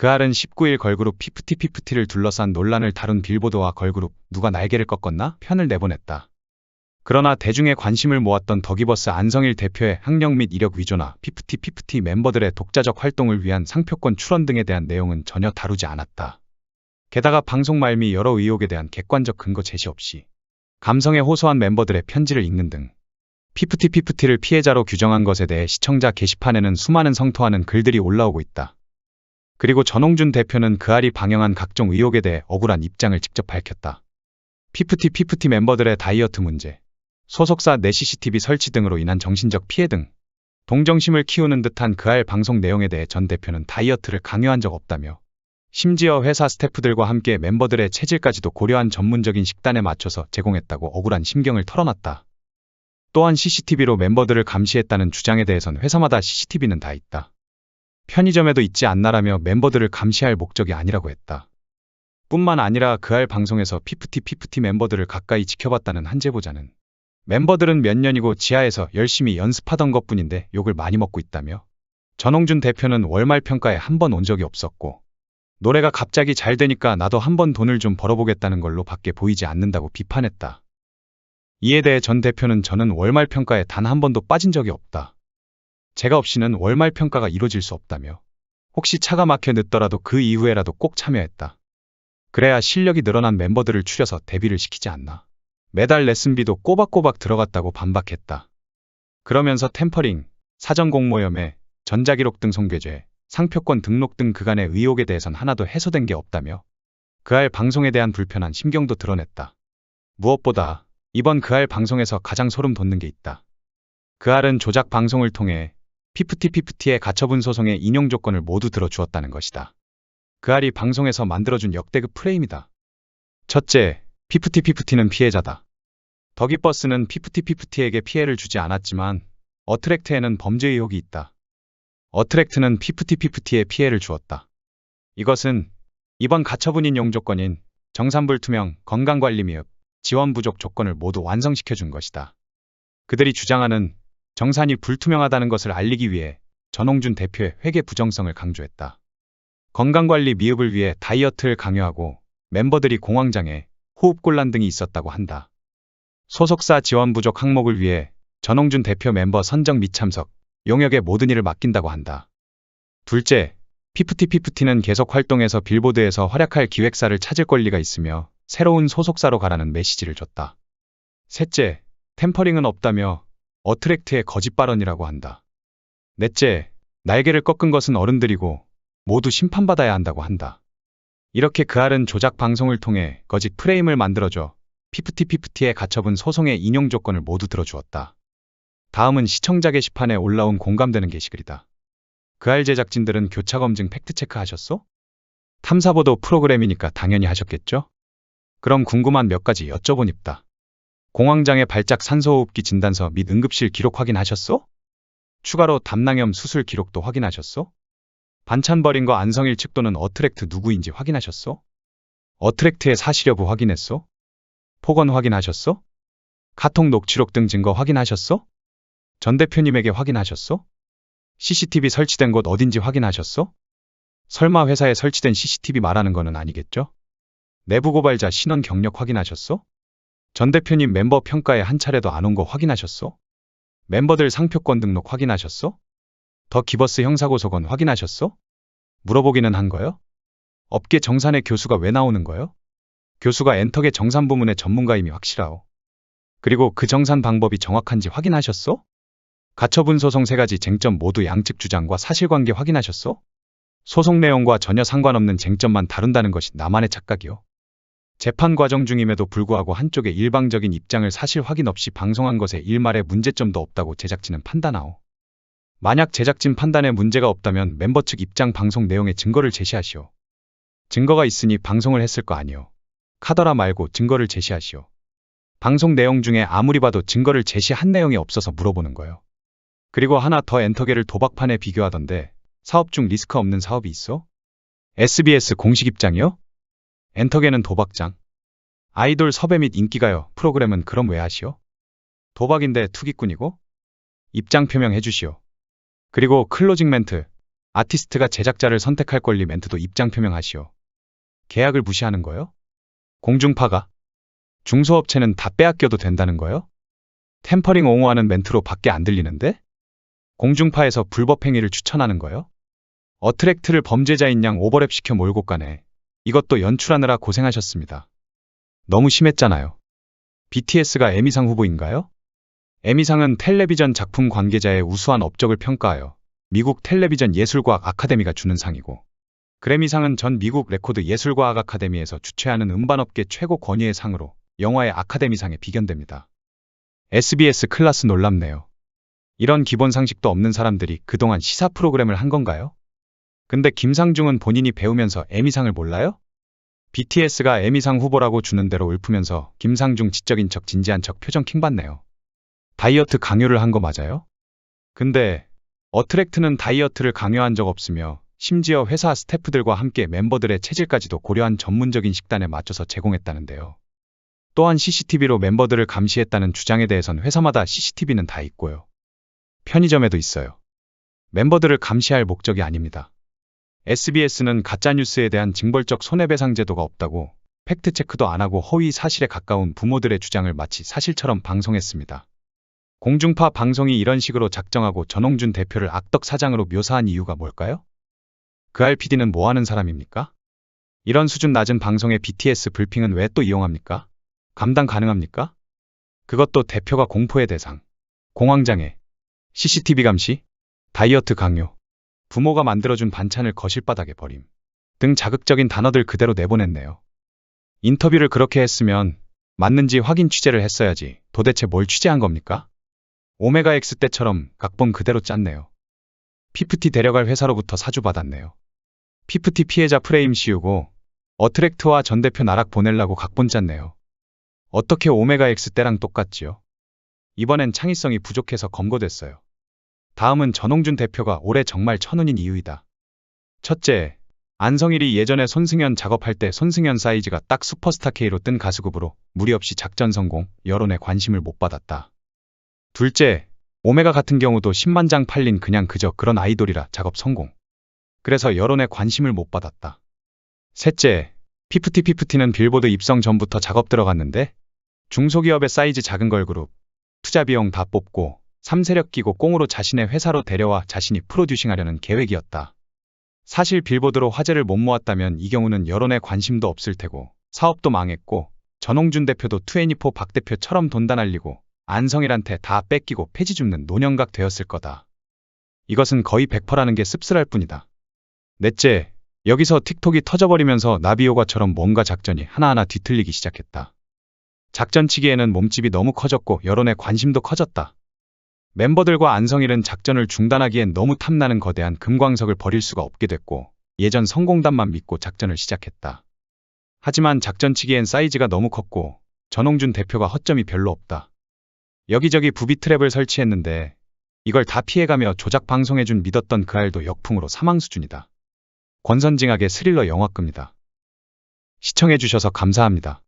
그알은 19일 걸그룹 피프티피프티를 둘러싼 논란을 다룬 빌보드와 걸그룹 누가 날개를 꺾었나 편을 내보냈다. 그러나 대중의 관심을 모았던 더기버스 안성일 대표의 학력 및 이력 위조나 피프티피프티 멤버들의 독자적 활동을 위한 상표권 출원 등에 대한 내용은 전혀 다루지 않았다. 게다가 방송 말미 여러 의혹에 대한 객관적 근거 제시 없이 감성에 호소한 멤버들의 편지를 읽는 등 피프티피프티를 피해자로 규정한 것에 대해 시청자 게시판에는 수많은 성토하는 글들이 올라오고 있다. 그리고 전홍준 대표는 그알이 방영한 각종 의혹에 대해 억울한 입장을 직접 밝혔다. 피프티피프티 멤버들의 다이어트 문제, 소속사 내 CCTV 설치 등으로 인한 정신적 피해 등 동정심을 키우는 듯한 그알 방송 내용에 대해 전 대표는 다이어트를 강요한 적 없다며 심지어 회사 스태프들과 함께 멤버들의 체질까지도 고려한 전문적인 식단에 맞춰서 제공했다고 억울한 심경을 털어놨다. 또한 CCTV로 멤버들을 감시했다는 주장에 대해선 회사마다 CCTV는 다 있다. 편의점에도 있지 않나라며 멤버들을 감시할 목적이 아니라고 했다. 뿐만 아니라 그알 방송에서 피프티피프티 멤버들을 가까이 지켜봤다는 한 제보자는 멤버들은 몇 년이고 지하에서 열심히 연습하던 것뿐인데 욕을 많이 먹고 있다며 전홍준 대표는 월말 평가에 한 번 온 적이 없었고 노래가 갑자기 잘 되니까 나도 한번 돈을 좀 벌어보겠다는 걸로 밖에 보이지 않는다고 비판했다. 이에 대해 전 대표는 저는 월말 평가에 단 한 번도 빠진 적이 없다. 제가 없이는 월말 평가가 이루어질 수 없다며 혹시 차가 막혀 늦더라도 그 이후에라도 꼭 참여했다. 그래야 실력이 늘어난 멤버들을 추려서 데뷔를 시키지 않나. 매달 레슨비도 꼬박꼬박 들어갔다고 반박했다. 그러면서 템퍼링, 사전 공모염해, 전자기록 등 손괴죄, 상표권 등록 등 그간의 의혹에 대해선 하나도 해소된 게 없다며 그알 방송에 대한 불편한 심경도 드러냈다. 무엇보다 이번 그알 방송에서 가장 소름 돋는 게 있다. 그알은 조작 방송을 통해 피프티피프티의 가처분 소송의 인용 조건을 모두 들어주었다는 것이다. 그알이 방송에서 만들어준 역대급 프레임이다. 첫째, 피프티피프티는 피해자다. 더기버스는 피프티피프티에게 피해를 주지 않았지만 어트랙트에는 범죄 의혹이 있다. 어트랙트는 피프티피프티에 피해를 주었다. 이것은 이번 가처분 인용 조건인 정산불투명, 건강관리 미흡, 지원 부족 조건을 모두 완성시켜준 것이다. 그들이 주장하는 정산이 불투명하다는 것을 알리기 위해 전홍준 대표의 회계 부정성을 강조했다. 건강관리 미흡을 위해 다이어트를 강요하고 멤버들이 공황장애, 호흡곤란 등이 있었다고 한다. 소속사 지원 부족 항목을 위해 전홍준 대표 멤버 선정 및 참석, 용역의 모든 일을 맡긴다고 한다. 둘째, 피프티피프티는 계속 활동해서 빌보드에서 활약할 기획사를 찾을 권리가 있으며 새로운 소속사로 가라는 메시지를 줬다. 셋째, 템퍼링은 없다며 어트랙트의 거짓 발언이라고 한다. 넷째, 날개를 꺾은 것은 어른들이고 모두 심판받아야 한다고 한다. 이렇게 그알은 조작 방송을 통해 거짓 프레임을 만들어줘 피프티피프티의 가처분 소송의 인용 조건을 모두 들어주었다. 다음은 시청자 게시판에 올라온 공감되는 게시글이다. 그알 제작진들은 교차검증 팩트체크 하셨소? 탐사보도 프로그램이니까 당연히 하셨겠죠? 그럼 궁금한 몇 가지 여쭤보닙니다. 공황장애 발작 산소호흡기 진단서 및 응급실 기록 확인하셨소? 추가로 담낭염 수술 기록도 확인하셨소? 반찬 버린 거 안성일 측도는 어트랙트 누구인지 확인하셨소? 어트랙트의 사실 여부 확인했소? 폭언 확인하셨소? 카톡 녹취록 등 증거 확인하셨소? 전 대표님에게 확인하셨소? CCTV 설치된 곳 어딘지 확인하셨소? 설마 회사에 설치된 CCTV 말하는 거는 아니겠죠? 내부 고발자 신원 경력 확인하셨소? 전 대표님 멤버 평가에 한 차례도 안 온 거 확인하셨소? 멤버들 상표권 등록 확인하셨소? 더 기버스 형사고소건 확인하셨소? 물어보기는 한 거요? 업계 정산의 교수가 왜 나오는 거요? 교수가 엔터계 정산 부문의 전문가임이 확실하오. 그리고 그 정산 방법이 정확한지 확인하셨소? 가처분 소송 3가지 쟁점 모두 양측 주장과 사실관계 확인하셨소? 소송 내용과 전혀 상관없는 쟁점만 다룬다는 것이 나만의 착각이요. 재판 과정 중임에도 불구하고 한쪽의 일방적인 입장을 사실 확인 없이 방송한 것에 일말의 문제점도 없다고 제작진은 판단하오. 만약 제작진 판단에 문제가 없다면 멤버 측 입장 방송 내용의 증거를 제시하시오. 증거가 있으니 방송을 했을 거 아니오. 카더라 말고 증거를 제시하시오. 방송 내용 중에 아무리 봐도 증거를 제시한 내용이 없어서 물어보는 거예요. 그리고 하나 더 엔터계를 도박판에 비교하던데 사업 중 리스크 없는 사업이 있어? SBS 공식 입장이요? 엔터계는 도박장. 아이돌 섭외 및 인기가요 프로그램은 그럼 왜 하시오? 도박인데 투기꾼이고? 입장 표명해 주시오. 그리고 클로징 멘트. 아티스트가 제작자를 선택할 권리 멘트도 입장 표명하시오. 계약을 무시하는 거요? 공중파가? 중소업체는 다 빼앗겨도 된다는 거요? 템퍼링 옹호하는 멘트로 밖에 안 들리는데? 공중파에서 불법 행위를 추천하는 거요? 어트랙트를 범죄자인 양 오버랩 시켜 몰고 가네. 이것도 연출하느라 고생하셨습니다. 너무 심했잖아요. BTS가 에미상 후보인가요? 에미상은 텔레비전 작품 관계자의 우수한 업적을 평가하여 미국 텔레비전 예술과학 아카데미가 주는 상이고, 그래미상은 전 미국 레코드 예술과학 아카데미에서 주최하는 음반업계 최고 권위의 상으로 영화의 아카데미상에 비견됩니다. SBS 클라스 놀랍네요. 이런 기본 상식도 없는 사람들이 그동안 시사 프로그램을 한 건가요? 근데 김상중은 본인이 배우면서 에미상을 몰라요? BTS가 에미상 후보라고 주는 대로 읊으면서 김상중 지적인 척 진지한 척 표정 킹받네요. 다이어트 강요를 한 거 맞아요? 근데 어트랙트는 다이어트를 강요한 적 없으며 심지어 회사 스태프들과 함께 멤버들의 체질까지도 고려한 전문적인 식단에 맞춰서 제공했다는데요. 또한 CCTV로 멤버들을 감시했다는 주장에 대해선 회사마다 CCTV는 다 있고요. 편의점에도 있어요. 멤버들을 감시할 목적이 아닙니다. SBS는 가짜뉴스에 대한 징벌적 손해배상 제도가 없다고 팩트체크도 안 하고 허위 사실에 가까운 부모들의 주장을 마치 사실처럼 방송했습니다. 공중파 방송이 이런 식으로 작정하고 전홍준 대표를 악덕 사장으로 묘사한 이유가 뭘까요? 그 RPD는 뭐 하는 사람입니까? 이런 수준 낮은 방송의 BTS 불핑은 왜 또 이용합니까? 감당 가능합니까? 그것도 대표가 공포의 대상, 공황장애, CCTV 감시, 다이어트 강요, 부모가 만들어준 반찬을 거실바닥에 버림 등 자극적인 단어들 그대로 내보냈네요. 인터뷰를 그렇게 했으면 맞는지 확인 취재를 했어야지 도대체 뭘 취재한 겁니까? 오메가X 때처럼 각본 그대로 짰네요. 피프티 데려갈 회사로부터 사주받았네요. 피프티 피해자 프레임 씌우고 어트랙트와 전 대표 나락 보내려고 각본 짰네요. 어떻게 오메가X 때랑 똑같지요? 이번엔 창의성이 부족해서 검거됐어요. 다음은 전홍준 대표가 올해 정말 천운인 이유이다. 첫째, 안성일이 예전에 손승연 작업할 때 손승연 사이즈가 딱 슈퍼스타 K로 뜬 가수급으로 무리 없이 작전 성공, 여론의 관심을 못 받았다. 둘째, 오메가 같은 경우도 10만 장 팔린 그냥 그저 그런 아이돌이라 작업 성공. 그래서 여론의 관심을 못 받았다. 셋째, 피프티는 빌보드 입성 전부터 작업 들어갔는데 중소기업의 사이즈 작은 걸그룹, 투자 비용 다 뽑고 3세력 끼고 꽁으로 자신의 회사로 데려와 자신이 프로듀싱하려는 계획이었다. 사실 빌보드로 화제를 못 모았다면 이 경우는 여론의 관심도 없을 테고 사업도 망했고 전홍준 대표도 2NE4 박 대표처럼 돈 다 날리고 안성일한테 다 뺏기고 폐지 줍는 노년각 되었을 거다. 이것은 거의 100%라는 게 씁쓸할 뿐이다. 넷째, 여기서 틱톡이 터져버리면서 나비효과처럼 뭔가 작전이 하나하나 뒤틀리기 시작했다. 작전치기에는 몸집이 너무 커졌고 여론의 관심도 커졌다. 멤버들과 안성일은 작전을 중단하기엔 너무 탐나는 거대한 금광석을 버릴 수가 없게 됐고 예전 성공담만 믿고 작전을 시작했다. 하지만 작전치기엔 사이즈가 너무 컸고 전홍준 대표가 허점이 별로 없다. 여기저기 부비 트랩을 설치했는데 이걸 다 피해가며 조작 방송해준 믿었던 그 알도 역풍으로 사망 수준이다. 권선징악의 스릴러 영화급니다. 시청해주셔서 감사합니다.